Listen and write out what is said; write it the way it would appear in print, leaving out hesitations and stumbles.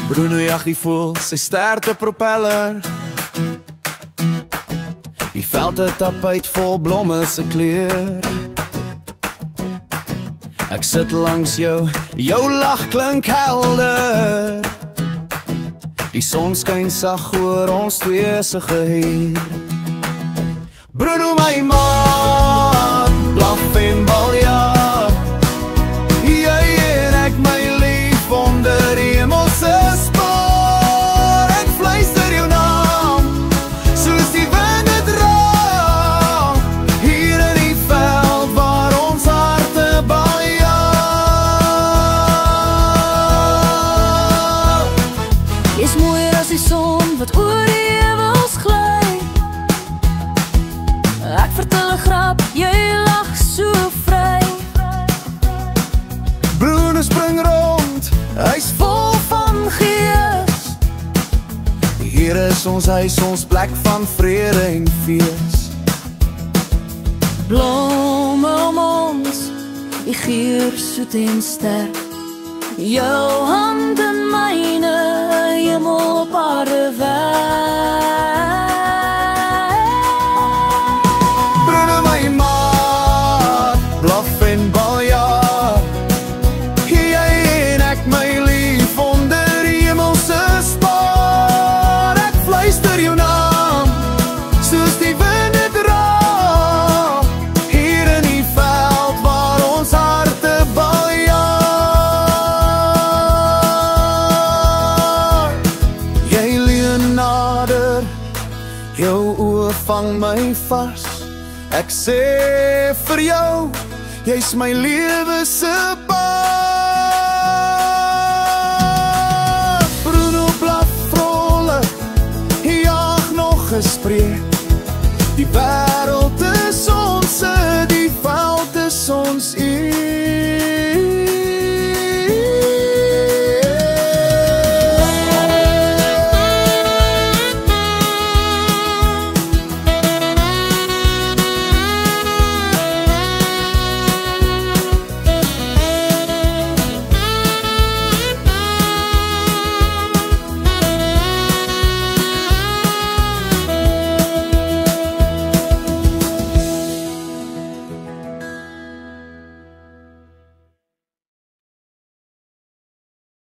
Bruno jag die voel sy sterkte propeller. Die veld tapijt vol blomme se kleur. Ek sit langs jou lach klink helder. Die son skyn sag oor ons twee se geheer. Bruno my maat, blaf en baljaar. Jy en ek my lief onder die hemelse spoor. Ek fluister jou naam, soos die wind het dra. Hier in die veld waar ons harte baljaar. Jy's mooier as die son wat oor die hemels gly. Ek vertel 'n grap, jy lag so vry. Bruno spring rond, hy's vol van gees. Hier is ons huis, ons plek van vrede en fees. Blomme om ons, die geur soet en sterk. Jou hand in myne, hemel op aarde werk. Bruno my maat, blaf en baljaar. Jy en ek my lief onder die hemelse spoor. Ek fluister jou naam, soos die wind het dra. Hier in die veld waar ons harte baljaar. Jy leun nader, jou oë vang my vas. Ek sê vir jou, jy's my lewe se baas. Bruno blaf vrolik, jaag nog gespreek. Die wêreld